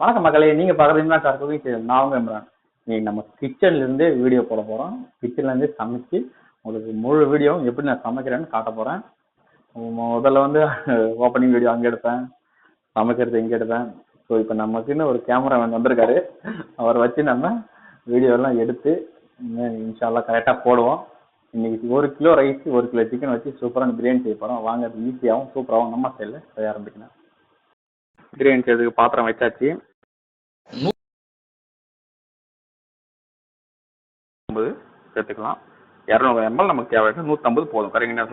வணக்கம் மக்களே, நீங்க பாக்குறீங்கன்னா குக்கிங் சேனல். நான் உங்க இம்ரான். இன்னைக்கு நம்ம கிச்சன்ல இருந்து வீடியோ போட போறோம். கிச்சன்ல இருந்து சமைச்சு உங்களுக்கு முழு வீடியோ எப்படி நான் சமைக்கிறேன்னு காட்ட போறேன். முதல்ல வந்து ஓப்பனிங் வீடியோ அங்க எடுப்பேன், சமைக்கிறது இங்க எடுப்பேன். ஸோ இப்போ நமக்குன்னு ஒரு கேமராமேன் வந்திருக்காரு. அவரை வச்சு நம்ம வீடியோ எல்லாம் எடுத்து இன்ஷால்லா கரெக்டா போடுவோம். இன்னைக்கு 1 கிலோ ரைஸ் 1 கிலோ சிக்கன் வச்சு சூப்பரான பிரியாணி செய்ய போறோம். வாங்க, ஈஸியாகவும் சூப்பராகவும் நம்ம ஸ்டைல்ல செய்ய ஆரம்பிக்கலாம். பிரியாணி செய்யறதுக்கு பாத்திரம் வச்சாச்சு. 150 சேர்த்துக்கலாம். 200 ml நமக்கு தேவை. 150 போதும். கரெக்டா.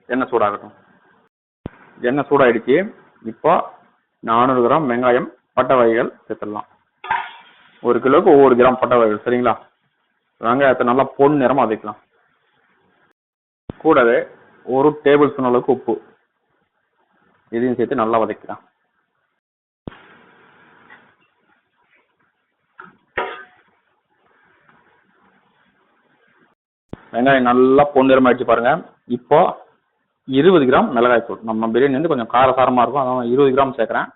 எண்ணெய் சூடாகட்டும். எண்ணெய் சூடாயிடுச்சு. இப்போ 400 கிராம் வெங்காயம், பட்டை வகைகள் சேர்த்துடலாம். 1 கிலோவுக்கு ஒவ்வொரு கிராம் பட்டை வகைகள். சரிங்களா? வெங்காயத்தை நல்லா பொன் நிறமா வதக்கலாம். கூடவே 1 டேபிள் ஸ்பூன் அளவுக்கு உப்பு இதையும் சேர்த்து நல்லா வதக்கலாம். வெங்காயம் நல்லா பொன்னிறமாயிடுச்சு பாருங்க. இப்போ 20 கிராம் மிளகாய் தூள். நம்ம பிரியாணி வந்து கொஞ்சம் காரசாரமா இருக்கும், அதான் 20 கிராம் சேர்க்குறேன்.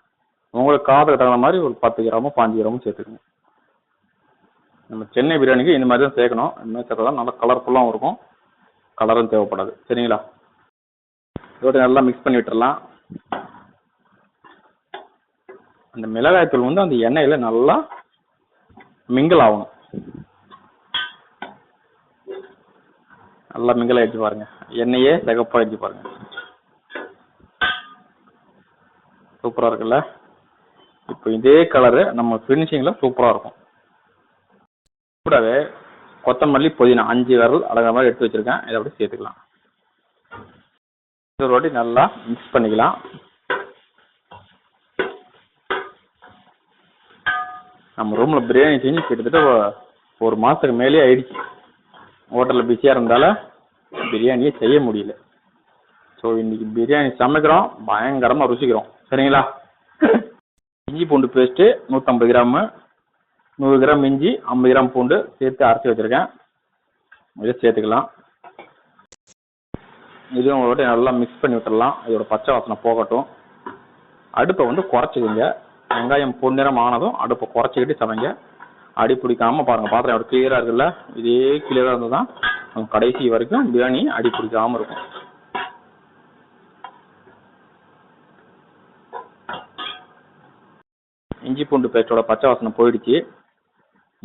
உங்களுக்கு காரத்துக்கு தகுந்த மாதிரி ஒரு 10 கிராமும் 5 கிராமும் சேர்த்துக்கணும். நம்ம சென்னை பிரியாணிக்கு இந்த மாதிரி தான் சேர்க்கணும். இந்த மாதிரி சேர்த்தா தான் நல்லா கலர்ஃபுல்லாகவும் இருக்கும், கலரும் தேவைப்படாது. சரிங்களா? இதோட நல்லா மிக்ஸ் பண்ணி விட்டுறலாம். அந்த மிளகாய் தூள் வந்து அந்த எண்ணெயில நல்லா மிங்கிள் ஆகணும். நல்லா மிங்கிள் ஆயிடுச்சு பாருங்க. எண்ணெயே சிகப்பாயிடுச்சு பாருங்க. சூப்பரா இருக்குல்ல? இப்போ இதே கலரு நம்ம ஃபினிஷிங்ல சூப்பரா இருக்கும். கூடவே கொத்தமல்லி, புதினா 5 விரல் அழகா மாதிரி எடுத்து வச்சிருக்கேன். இதை அப்படி சேர்த்துக்கலாம். ஒரு வாட்டி நல்லா மிக்ஸ் பண்ணிக்கலாம். நம்ம ரூம்ல பிரியாணி செஞ்சு கிட்டத்தட்ட 1 மாசத்துக்கு மேலே ஆயிடுச்சு. ஹோட்டல்ல பிஸியா இருந்தால பிரியாணியே செய்ய முடியல. ஸோ இன்னைக்கு பிரியாணி சமைக்கிறோம், பயங்கரமா ருசிக்கிறோம். சரிங்களா? இஞ்சி பூண்டு பேஸ்ட் 150 கிராம், 100 கிராம் இஞ்சி, 50 கிராம் பூண்டு சேர்த்து அரைச்சி வச்சிருக்கேன். இதை சேர்த்துக்கலாம். இதுவும் ஒரு வாட்டி நல்லா மிக்ஸ் பண்ணி விட்டுடலாம். இதோட பச்சை வாசனை போகட்டும். அடுப்பை வந்து குறைச்சிக்கிங்க. வெங்காயம் பொன்னிறம் ஆனதும் அடுப்பை குறைச்சிக்கிட்டு சமைங்க. அடி பிடிக்காம பாருங்க. பாத்திரம் எவ்வளவு கிளியரா இருக்குல்ல? இதே கிளியரா இருந்ததுதான் கடைசி வரைக்கும் பிரியாணி அடி பிடிக்காம இருக்கும். இஞ்சி பூண்டு பேஸ்டோட பச்சை வாசனை போயிடுச்சு.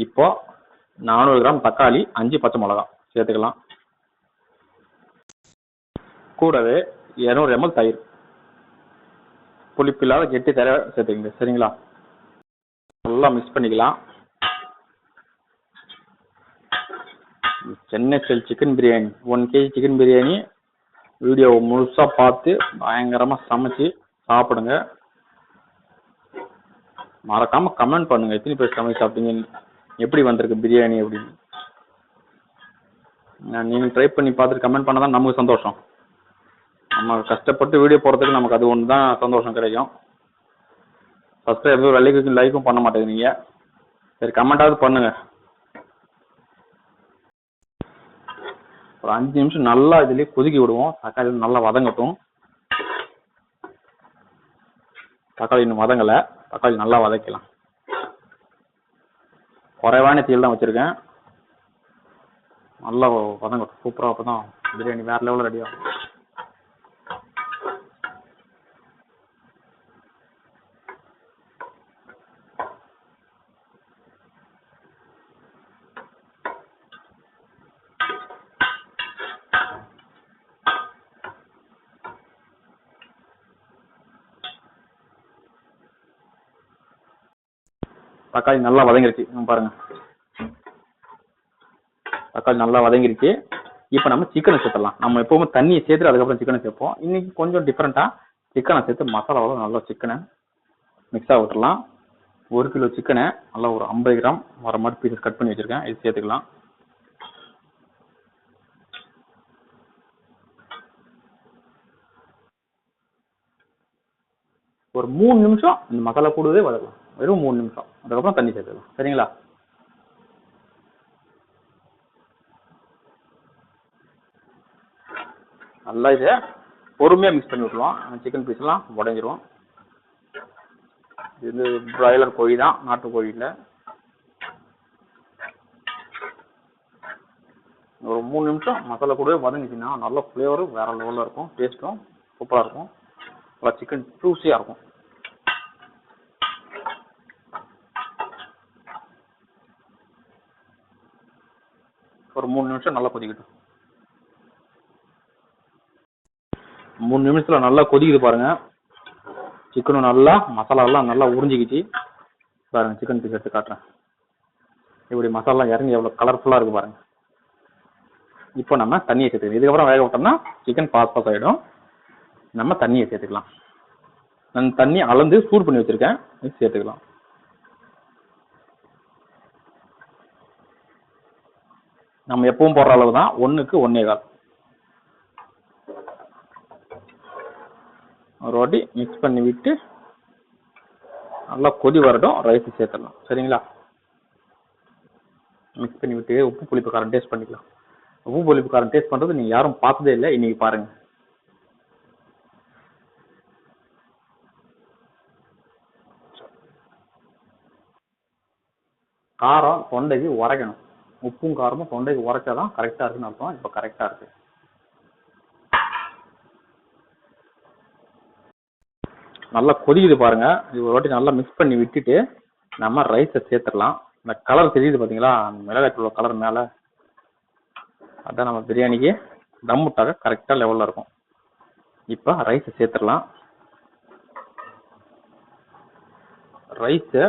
இப்போ 400 கிராம் தக்காளி, 5 பச்சை மிளகாய் சேர்த்துக்கலாம். கூடவே 200 ml தயிர், புளிப்பில்லாத கெட்டி தர சேர்த்துக்கங்க. சரிங்களா? நல்லா மிக்ஸ் பண்ணிக்கலாம். Chennai style chicken biryani, 1 kg chicken biryani video முழுசா பார்த்து பயங்கரமா சமைச்சு சாப்பிடுங்க. மறக்காம கமெண்ட் பண்ணுங்க, எத்தனை பேர் சமைச்சு சாப்பிட்டீங்கன்னு, எப்படி வந்திருக்கு பிரியாணி அப்படின்னு. நீங்க ட்ரை பண்ணி பார்த்துட்டு கமெண்ட் பண்ணதான் நமக்கு சந்தோஷம். நம்ம கஷ்டப்பட்டு வீடியோ போடுறதுக்கு நமக்கு அது ஒன்று தான் சந்தோஷம் கிடைக்கும். சப்ஸ்கிரைபர் லைக்கும் பண்ண மாட்டேங்கிறீங்க. சரி, கமெண்டாவது பண்ணுங்க. ஒரு 5 நிமிஷம் நல்லா இதுலயே கொதிக்கி விடுவோம். தக்காளி நல்லா வதங்கட்டும். தக்காளி இன்னும் வதங்கலை. தக்காளி நல்லா வதக்கலாம். குறைவான தீயில் தான் வச்சிருக்கேன். நல்லா வதங்கட்டும். சூப்பராக, அப்பதான் பிரியாணி வேற லெவலில் ரெடி ஆகும். தக்காளி நல்லா வதங்கிருச்சு பாருங்க. தக்காளி நல்லா வதங்கிருச்சு. இப்போ நம்ம சிக்கனை சேர்த்துடலாம். நம்ம எப்பவுமே தண்ணியை சேர்த்துட்டு அதுக்கப்புறம் சிக்கனை சேர்ப்போம். இன்னைக்கு கொஞ்சம் டிஃப்ரெண்டா சிக்கனை சேர்த்து மசாலாவோட நல்லா சிக்கனை மிக்ஸ் ஆக விட்டுடலாம். 1 கிலோ சிக்கனை நல்லா ஒரு 50 கிராம் வர மாதிரி பீசஸ் கட் பண்ணி வச்சிருக்கேன். இது சேர்த்துக்கலாம். ஒரு 3 நிமிஷம் இந்த மசாலா கூடவே வதக்கலாம். வெறும் 3 நிமிஷம். அதுக்கப்புறம் தண்ணி சேர்த்துக்கலாம். சரிங்களா? நல்லா இதை பொறுமையாக மிக்ஸ் பண்ணி விட்டுருவோம். சிக்கன் பீஸ்லாம் உடஞ்சிரும். இது பிராய்லர் கோழி தான், நாட்டுக்கோழி இல்லை. ஒரு 3 நிமிஷம் மசாலா கூடவே வதங்கிச்சுன்னா நல்ல ஃப்ளேவரும் வேறு லெவலில் இருக்கும், டேஸ்ட்டும் சூப்பராக இருக்கும், நல்லா சிக்கன் ஜூஸியாக இருக்கும். ஒரு 3 நிமிஷம் நல்லா கொதிக்கட்டும். 3 நிமிஷத்தில் நல்லா கொதிக்குது பாருங்கள். சிக்கனும் நல்லா மசாலாலாம் நல்லா உறிஞ்சிக்கிச்சு பாருங்கள். சிக்கன் பீஸ் எடுத்து காட்டுறேன். இப்படி மசாலா இறங்கி எவ்வளோ கலர்ஃபுல்லாக இருக்குது பாருங்கள். இப்போ நம்ம தண்ணியை சேர்த்துக்கலாம். இதுக்கப்புறம் வேக விட்டோம்னா சிக்கன் பாஸ் ஆகிடும். நம்ம தண்ணியை சேர்த்துக்கலாம். நான் தண்ணி அளந்து சூடு பண்ணி வச்சுருக்கேன், சேர்த்துக்கலாம். நம்ம எப்பவும் போடுற அளவு தான், 1க்கு 1.25. ஒரு வாட்டி மிக்ஸ் பண்ணி விட்டு நல்லா கொதி வரட்டும், ரைஸ் சேர்த்துடலாம். சரிங்களா? மிக்ஸ் பண்ணி விட்டு உப்பு புளிப்பு காரம் டேஸ்ட் பண்ணிக்கலாம். உப்பு புளிப்பு காரம் டேஸ்ட் பண்ணுறது நீங்கள் யாரும் பார்த்ததே இல்லை, இன்னைக்கு பாருங்கள். காரம் தொண்டைக்கு உரைக்கணும். உப்பும் காரமும் தொண்டைக்கு உரைச்சாதான் கரெக்டாக இருக்குன்னு அர்த்தம். இப்போ கரெக்டாக இருக்கு. நல்லா கொதிக்குது பாருங்க. இது ஒரு வாட்டி நல்லா மிக்ஸ் பண்ணி விட்டுட்டு நம்ம ரைஸை சேர்த்துடலாம். இந்த கலர் தெரியுது பார்த்தீங்களா, மிளகாய்த்தூள் கலர் மேலே, அதான் நம்ம பிரியாணிக்கு தம் விட்டாக கரெக்டாக லெவலில் இருக்கும். இப்போ ரைஸை சேர்த்துடலாம். ரைஸை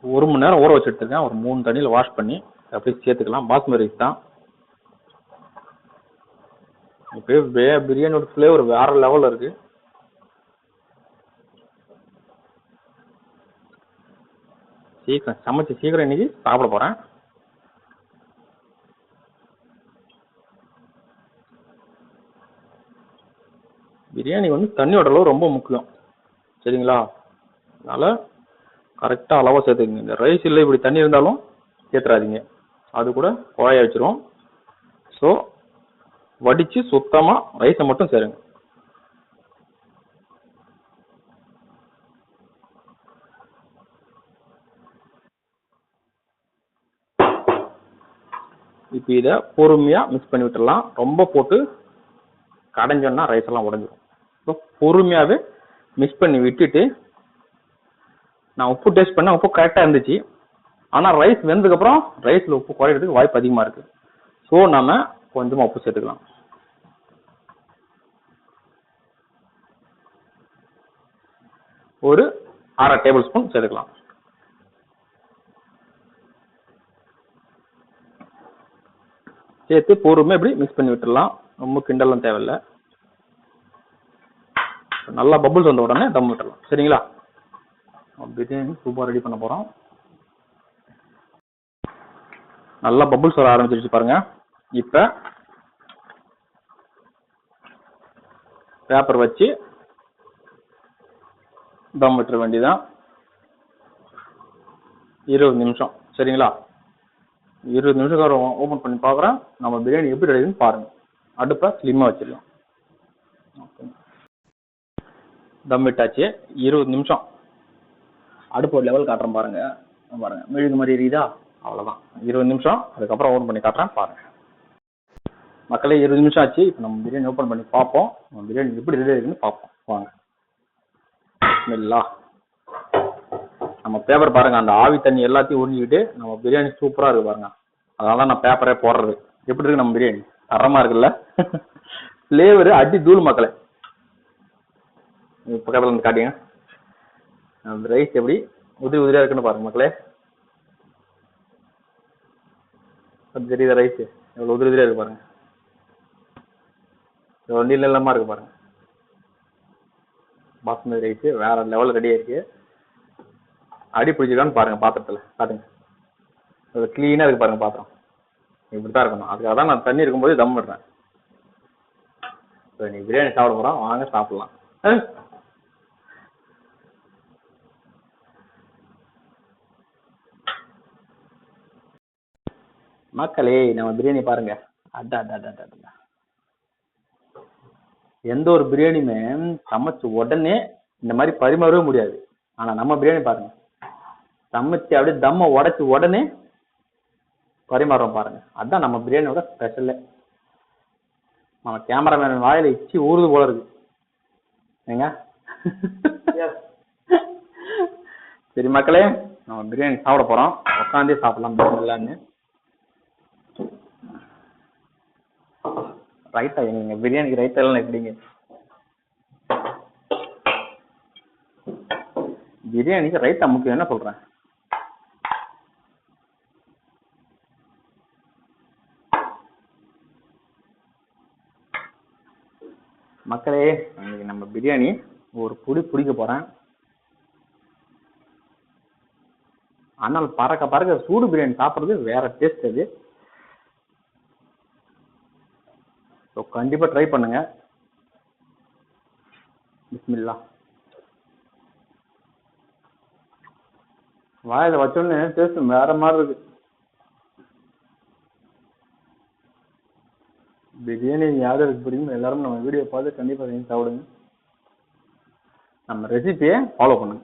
1 மணி நேரம் ஊற வச்சு எடுத்துருக்கேன். ஒரு 3 தண்ணியில் வாஷ் பண்ணி அப்படியே சேர்த்துக்கலாம். பாஸ்மதி ரைஸ் தான். இப்போ பிரியாணியோட ஃப்ளேவர் வேற லெவலில் இருக்கு. சீக்கிரம் சமைச்சு சீக்கிரம் இன்னைக்கு சாப்பிட போகிறேன். பிரியாணி வந்து தண்ணியோட அளவு ரொம்ப முக்கியம். சரிங்களா? அதனால் கரெக்டாக அளவாக சேர்த்துக்குங்க. இந்த ரைஸ் இல்லை இப்படி தண்ணி இருந்தாலும் சேர்த்துறாதீங்க, அது கூட குழைய வச்சிரும். ஸோ வடித்து சுத்தமாக ரைஸை மட்டும் சேருங்க. இப்போ இதை பொறுமையாக மிக்ஸ் பண்ணி விட்டுடலாம். ரொம்ப போட்டு கடைஞ்சோன்னா ரைஸ் எல்லாம் உடஞ்சிடும். ஸோ பொறுமையாகவே மிக்ஸ் பண்ணி விட்டுட்டு, நான் உப்பு டேஸ்ட் பண்ணேன், உப்பு கரெக்டாக இருந்துச்சு. ஆனால் ரைஸ் வெந்ததுக்கப்புறம் ரைஸில் உப்பு குறையிறதுக்கு வாய்ப்பு அதிகமாக இருக்குது. ஸோ நம்ம கொஞ்சமாக உப்பு சேர்த்துக்கலாம். ஒரு 1/2 டேபிள் ஸ்பூன் சேர்த்துக்கலாம். சேர்த்து பொறுமையாக இப்படி மிக்ஸ் பண்ணி விட்டுடலாம். ரொம்ப கிண்டலாம் தேவையில்லை. நல்லா பபுள்ஸ் வந்த உடனே தம் விட்டுடலாம். சரிங்களா? பிரியாணி சூப்பராக ரெடி பண்ண போகிறோம். நல்லா பபுள்ஸ் வர ஆரம்பிச்சிருச்சு பாருங்க. இப்போ பேப்பர் வச்சு தம் விட்டுற வேண்டியதான். 20 நிமிஷம். சரிங்களா? 20 நிமிஷம் ஓப்பன் பண்ணி பார்க்குறேன். நம்ம பிரியாணி எப்படி ரெடின்னு பாருங்க. அடுப்பை ஸ்லிம்மாக வச்சிடலாம். தம் விட்டாச்சு. 20 நிமிஷம். அடுப்பு ஒரு லெவல் காட்டுறேன் பாருங்க. பாருங்க மெழுகு மாதிரி எரியுதா? அவ்வளோதான். 20 நிமிஷம். அதுக்கப்புறம் ஓப்பன் பண்ணி காட்டுறேன் பாருங்க. மக்களே 20 நிமிஷம் ஆச்சு. இப்போ நம்ம பிரியாணி ஓப்பன் பண்ணி பார்ப்போம். நம்ம பிரியாணி எப்படி ரெடி ஆகுதுன்னு பார்ப்போம் வாங்க. பிஸ்மில்லா. நம்ம பேப்பர் பாருங்க, அந்த ஆவி தண்ணி எல்லாத்தையும் உறிஞ்சிக்கிட்டு நம்ம பிரியாணி சூப்பராக இருக்கு பாருங்க. அதனால நான் பேப்பரே போடுறது. எப்படி இருக்கு நம்ம பிரியாணி? தரமா இருக்குல்ல? ஃப்ளேவர் அடி தூள் மக்களே. பக்கத்தில் வந்து காட்டிங்க. அந்த ரைஸ் எப்படி உதிரி உதிரியா இருக்குன்னு பாருங்க மக்களே. அது தெரியுத ரைஸ் எவ்வளோ உதிரி உதிரியா இருக்கு பாருங்க. நீள நீளமா இருக்கு பாருங்க. பாஸ்மதி ரைஸ் வேற லெவல் ரெடியா இருக்கு. அடி பிடிச்சிருக்கான்னு பாருங்க பாத்திரத்துல. காட்டுங்க. அது கிளீனா இருக்கு பாருங்க பாத்திரம். இப்படித்தான் இருக்கணும். அதுக்காக தான் நான் தண்ணி இருக்கும்போது தம் விடுறேன். இப்போ நீ பிரியாணி சாப்பிட போறோம், வாங்க சாப்பிடலாம். மக்களே நம்ம பிரியாணி பாருங்க. அட்டா அட்டா அட்டா அட்டா. எந்த ஒரு பிரியாணியுமே சமைச்ச உடனே இந்த மாதிரி பரிமாறவே முடியாது. ஆனா நம்ம பிரியாணி பாருங்க, சமைச்சு அப்படியே தம்ம உடைச்சு உடனே பரிமாறுறோம் பாருங்க. அதான் நம்ம பிரியாணியோட ஸ்பெஷல். நம்ம கேமராமேன் வாயில இச்சி ஊறுது போல இருக்கு ஏங்க. சரி மக்களே, நம்ம பிரியாணி சாப்பிட போறோம். உட்காந்தே சாப்பிடலாம் பிரியாணி. ரைட்டா எங்க பிரியாணிக்கு ரைட்டா எல்லாம் எப்படிங்க? பிரியாணிக்கு ரைட்டா முக்கியம், என்ன சொல்றேன்? மக்களே, இன்னைக்கு நம்ம பிரியாணி ஒரு புடி பிடிக்க போறேன். ஆனால் பறக்க பறக்க சூடு பிரியாணி சாப்பிட்றது வேற டேஸ்ட் அது. கண்டிப்பா ட்ரை பண்ணுங்க. பிஸ்மில்லா. வாயில வச்சோடனே டேஸ்ட் வேற மாதிரி இருக்கு. பிரியாணி யாருக்கு பிடிக்கும் எல்லாரும் நம்ம வீடியோ பார்த்து கண்டிப்பா செஞ்சு சாப்பிடுங்க. நம்ம ரெசிபியை ஃபாலோ பண்ணுங்க.